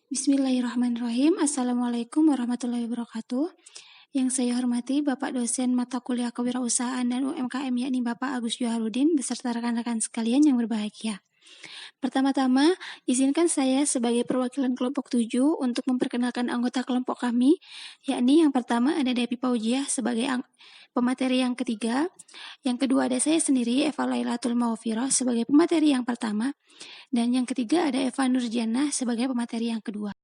Bismillahirrahmanirrahim. Assalamualaikum warahmatullahi wabarakatuh. Yang saya hormati Bapak dosen mata kuliah kewirausahaan dan UMKM yakni Bapak Agus Joharudin beserta rekan-rekan sekalian yang berbahagia. Pertama-tama, izinkan saya sebagai perwakilan kelompok 7 untuk memperkenalkan anggota kelompok kami, yakni yang pertama ada Devi Paujiah sebagai pemateri yang ketiga, yang kedua ada saya sendiri Eva Lailatul Maufiroh sebagai pemateri yang pertama, dan yang ketiga ada Eva Nurjana sebagai pemateri yang kedua.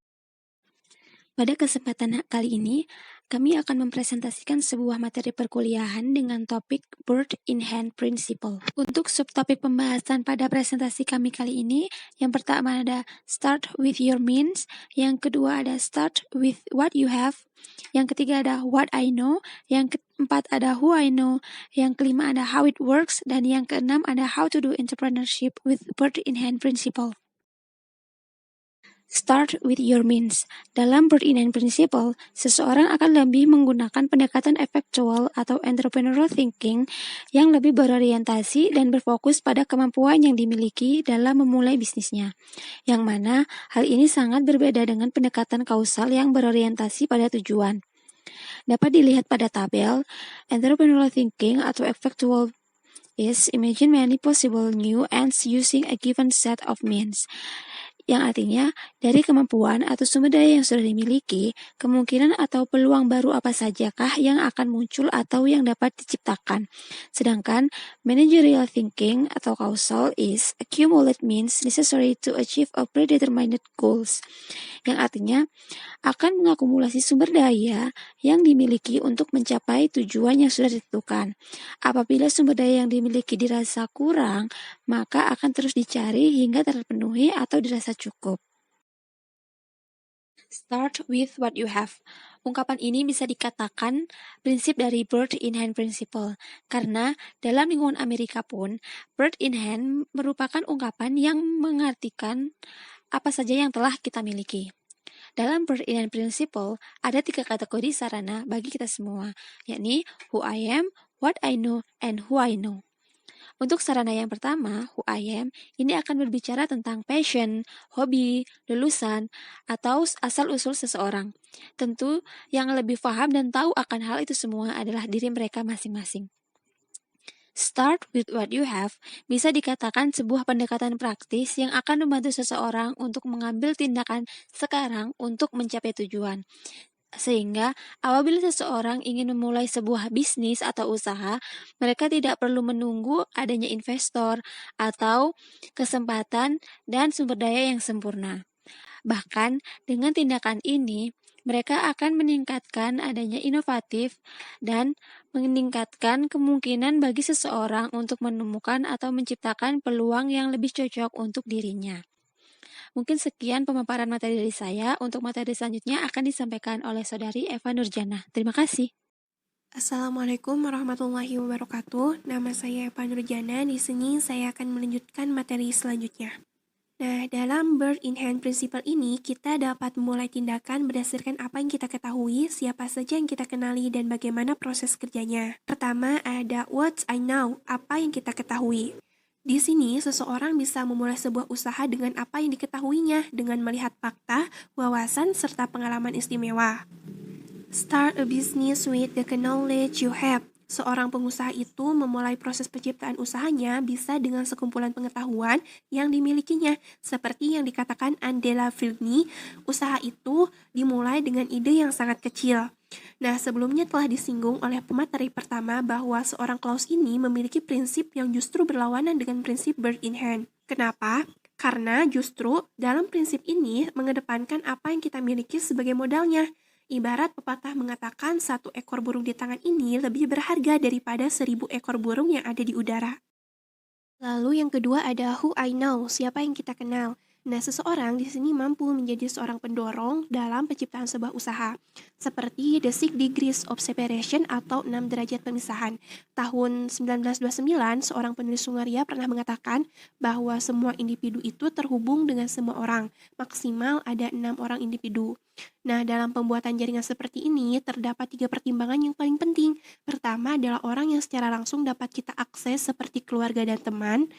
Pada kesempatan kali ini, kami akan mempresentasikan sebuah materi perkuliahan dengan topik Bird in Hand Principle. Untuk subtopik pembahasan pada presentasi kami kali ini, yang pertama ada Start with your means, yang kedua ada Start with what you have, yang ketiga ada What I know, yang keempat ada Who I know, yang kelima ada How it works, dan yang keenam ada How to do entrepreneurship with Bird in Hand Principle. Start with your means. Dalam Bird in Hand Principle, seseorang akan lebih menggunakan pendekatan efektual atau entrepreneurial thinking yang lebih berorientasi dan berfokus pada kemampuan yang dimiliki dalam memulai bisnisnya. Yang mana hal ini sangat berbeda dengan pendekatan kausal yang berorientasi pada tujuan. Dapat dilihat pada tabel, entrepreneurial thinking atau effectual is imagine many possible new ends using a given set of means. Yang artinya, dari kemampuan atau sumber daya yang sudah dimiliki, kemungkinan atau peluang baru apa sajakah yang akan muncul atau yang dapat diciptakan. Sedangkan, managerial thinking atau causal is accumulate means necessary to achieve a predetermined goals. Yang artinya, akan mengakumulasi sumber daya yang dimiliki untuk mencapai tujuan yang sudah ditentukan. Apabila sumber daya yang dimiliki dirasa kurang, maka akan terus dicari hingga terpenuhi atau dirasa cukup. Start with what you have. Ungkapan ini bisa dikatakan prinsip dari Bird in Hand Principle, karena dalam lingkungan Amerika pun, Bird in Hand merupakan ungkapan yang mengartikan apa saja yang telah kita miliki. Dalam Bird in Hand Principle, ada 3 kategori sarana bagi kita semua, yakni who I am, what I know, and who I know. Untuk sarana yang pertama, who I am, ini akan berbicara tentang passion, hobi, lulusan, atau asal-usul seseorang. Tentu, yang lebih paham dan tahu akan hal itu semua adalah diri mereka masing-masing. Start with what you have bisa dikatakan sebuah pendekatan praktis yang akan membantu seseorang untuk mengambil tindakan sekarang untuk mencapai tujuan. Sehingga apabila seseorang ingin memulai sebuah bisnis atau usaha, mereka tidak perlu menunggu adanya investor atau kesempatan dan sumber daya yang sempurna. Bahkan dengan tindakan ini, mereka akan meningkatkan adanya inovatif dan meningkatkan kemungkinan bagi seseorang untuk menemukan atau menciptakan peluang yang lebih cocok untuk dirinya. Mungkin sekian pemaparan materi dari saya. Untuk materi selanjutnya akan disampaikan oleh Saudari Eva Nurjana. Terima kasih. Assalamualaikum warahmatullahi wabarakatuh. Nama saya Eva Nurjana. Di sini saya akan melanjutkan materi selanjutnya. Nah, dalam Bird in Hand Principle ini, kita dapat memulai tindakan berdasarkan apa yang kita ketahui, siapa saja yang kita kenali, dan bagaimana proses kerjanya. Pertama, ada what I know, apa yang kita ketahui. Di sini, seseorang bisa memulai sebuah usaha dengan apa yang diketahuinya, dengan melihat fakta, wawasan, serta pengalaman istimewa. Start a business with the knowledge you have. Seorang pengusaha itu memulai proses penciptaan usahanya bisa dengan sekumpulan pengetahuan yang dimilikinya. Seperti yang dikatakan Andela Filni, usaha itu dimulai dengan ide yang sangat kecil. Nah, sebelumnya telah disinggung oleh pemateri pertama bahwa seorang Klaus ini memiliki prinsip yang justru berlawanan dengan prinsip Bird in Hand. Kenapa? Karena justru dalam prinsip ini mengedepankan apa yang kita miliki sebagai modalnya. Ibarat pepatah mengatakan 1 ekor burung di tangan ini lebih berharga daripada 1000 ekor burung yang ada di udara. Lalu yang kedua ada who I know, siapa yang kita kenal. Nah, seseorang di sini mampu menjadi seorang pendorong dalam penciptaan sebuah usaha. Seperti The 6 Degrees of Separation atau 6 derajat pemisahan. Tahun 1929, seorang penulis Hungaria pernah mengatakan bahwa semua individu itu terhubung dengan semua orang. Maksimal ada 6 orang individu. Nah, dalam pembuatan jaringan seperti ini, terdapat 3 pertimbangan yang paling penting. Pertama adalah orang yang secara langsung dapat kita akses seperti keluarga dan teman.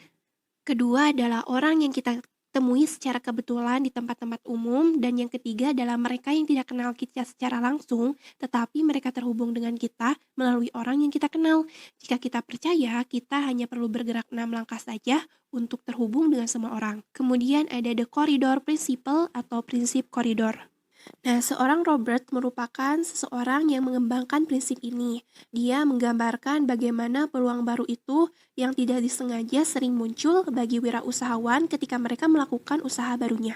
Kedua adalah orang yang kita temui secara kebetulan di tempat-tempat umum, dan yang ketiga adalah mereka yang tidak kenal kita secara langsung, tetapi mereka terhubung dengan kita melalui orang yang kita kenal. Jika kita percaya, kita hanya perlu bergerak 6 langkah saja untuk terhubung dengan semua orang. Kemudian ada the corridor principle atau prinsip koridor. Nah, seorang Robert merupakan seseorang yang mengembangkan prinsip ini. Dia menggambarkan bagaimana peluang baru itu yang tidak disengaja sering muncul bagi wirausahawan ketika mereka melakukan usaha barunya.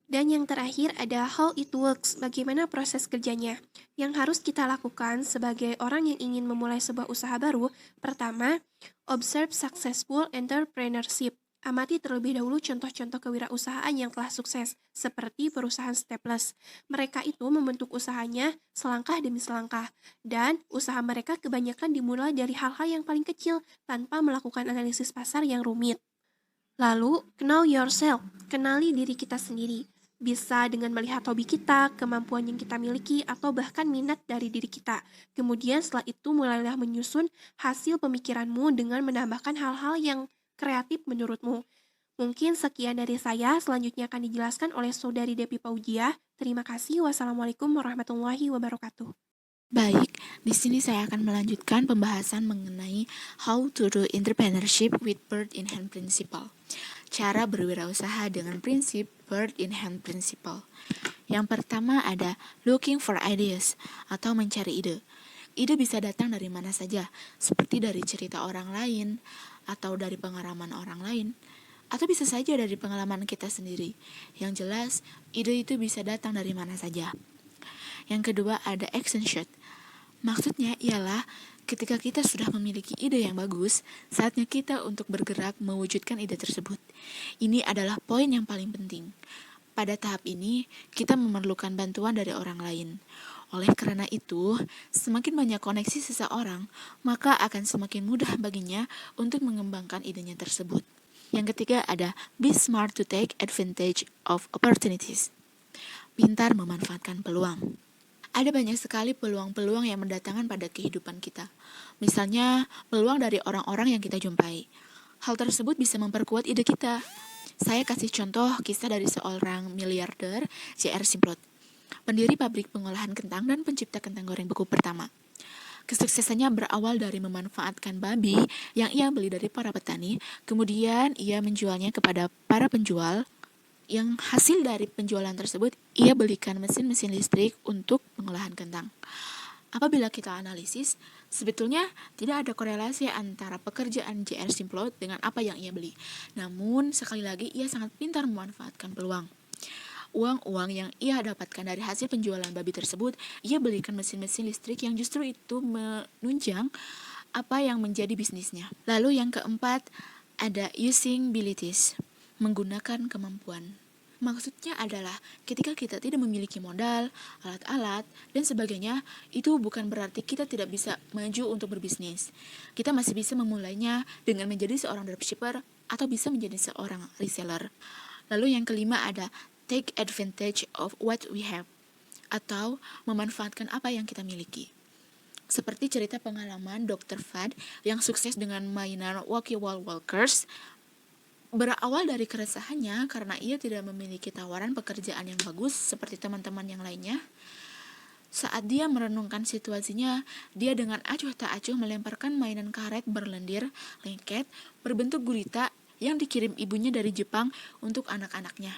Dan yang terakhir ada how it works, bagaimana proses kerjanya. Yang harus kita lakukan sebagai orang yang ingin memulai sebuah usaha baru, pertama, observe successful entrepreneurship. Amati terlebih dahulu contoh-contoh kewirausahaan yang telah sukses, seperti perusahaan Staples. Mereka itu membentuk usahanya selangkah demi selangkah, dan usaha mereka kebanyakan dimulai dari hal-hal yang paling kecil tanpa melakukan analisis pasar yang rumit. Lalu, know yourself, kenali diri kita sendiri. Bisa dengan melihat hobi kita, kemampuan yang kita miliki, atau bahkan minat dari diri kita. Kemudian setelah itu mulailah menyusun hasil pemikiranmu dengan menambahkan hal-hal yang kreatif menurutmu. Mungkin sekian dari saya, selanjutnya akan dijelaskan oleh Saudari Depi Paujia. Terima kasih, wassalamualaikum warahmatullahi wabarakatuh. Baik, di sini saya akan melanjutkan pembahasan mengenai how to do entrepreneurship with bird in hand principle. Cara berwirausaha dengan prinsip bird in hand principle. Yang pertama ada looking for ideas atau mencari ide. Ide bisa datang dari mana saja, seperti dari cerita orang lain atau dari pengalaman orang lain, atau bisa saja dari pengalaman kita sendiri. Yang jelas, ide itu bisa datang dari mana saja. Yang kedua ada action shot. Maksudnya ialah ketika kita sudah memiliki ide yang bagus, saatnya kita untuk bergerak mewujudkan ide tersebut. Ini adalah poin yang paling penting. Pada tahap ini, kita memerlukan bantuan dari orang lain. Oleh karena itu, semakin banyak koneksi seseorang, maka akan semakin mudah baginya untuk mengembangkan idenya tersebut. Yang ketiga ada be smart to take advantage of opportunities. Pintar memanfaatkan peluang. Ada banyak sekali peluang-peluang yang mendatangkan pada kehidupan kita. Misalnya, peluang dari orang-orang yang kita jumpai. Hal tersebut bisa memperkuat ide kita. Saya kasih contoh kisah dari seorang miliarder, J.R. Simplot, pendiri pabrik pengolahan kentang dan pencipta kentang goreng beku pertama. Kesuksesannya berawal dari memanfaatkan babi yang ia beli dari para petani, kemudian ia menjualnya kepada para penjual. Yang hasil dari penjualan tersebut, ia belikan mesin-mesin listrik untuk pengolahan kentang. Apabila kita analisis, sebetulnya tidak ada korelasi antara pekerjaan J.R. Simplot dengan apa yang ia beli. Namun, sekali lagi, ia sangat pintar memanfaatkan peluang. Uang-uang yang ia dapatkan dari hasil penjualan babi tersebut, ia belikan mesin-mesin listrik yang justru itu menunjang apa yang menjadi bisnisnya. Lalu yang keempat, ada using abilities, menggunakan kemampuan. Maksudnya adalah ketika kita tidak memiliki modal, alat-alat, dan sebagainya, itu bukan berarti kita tidak bisa maju untuk berbisnis. Kita masih bisa memulainya dengan menjadi seorang dropshipper atau bisa menjadi seorang reseller. Lalu yang kelima ada take advantage of what we have atau memanfaatkan apa yang kita miliki. Seperti cerita pengalaman Dr. Fad yang sukses dengan mainan Walkie Wall Walkers. Berawal dari keresahannya karena ia tidak memiliki tawaran pekerjaan yang bagus seperti teman-teman yang lainnya. Saat dia merenungkan situasinya, dia dengan acuh tak acuh melemparkan mainan karet berlendir, lengket, berbentuk gurita yang dikirim ibunya dari Jepang untuk anak-anaknya.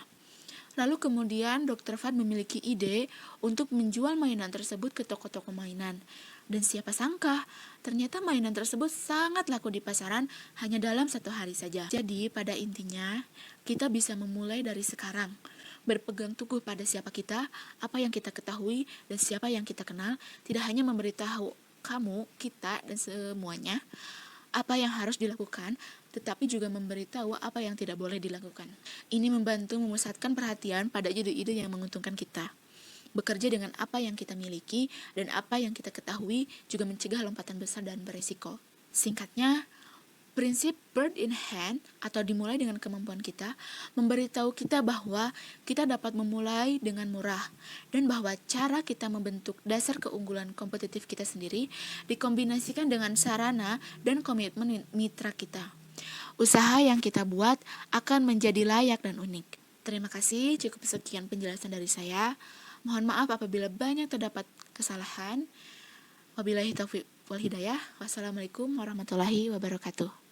Lalu kemudian Dr. Fad memiliki ide untuk menjual mainan tersebut ke toko-toko mainan. Dan siapa sangka, ternyata mainan tersebut sangat laku di pasaran hanya dalam 1 hari saja. Jadi pada intinya, kita bisa memulai dari sekarang. Berpegang teguh pada siapa kita, apa yang kita ketahui, dan siapa yang kita kenal. Tidak hanya memberitahu kamu, kita, dan semuanya apa yang harus dilakukan, tetapi juga memberitahu apa yang tidak boleh dilakukan. Ini membantu memusatkan perhatian pada ide-ide yang menguntungkan kita. Bekerja dengan apa yang kita miliki dan apa yang kita ketahui juga mencegah lompatan besar dan beresiko. Singkatnya, prinsip bird in hand atau dimulai dengan kemampuan kita memberitahu kita bahwa kita dapat memulai dengan murah dan bahwa cara kita membentuk dasar keunggulan kompetitif kita sendiri dikombinasikan dengan sarana dan komitmen mitra kita. usaha yang kita buat akan menjadi layak dan unik. Terima kasih, cukup sekian penjelasan dari saya. Mohon maaf apabila banyak terdapat kesalahan. Wabillahi taufiq wal hidayah. Wassalamualaikum warahmatullahi wabarakatuh.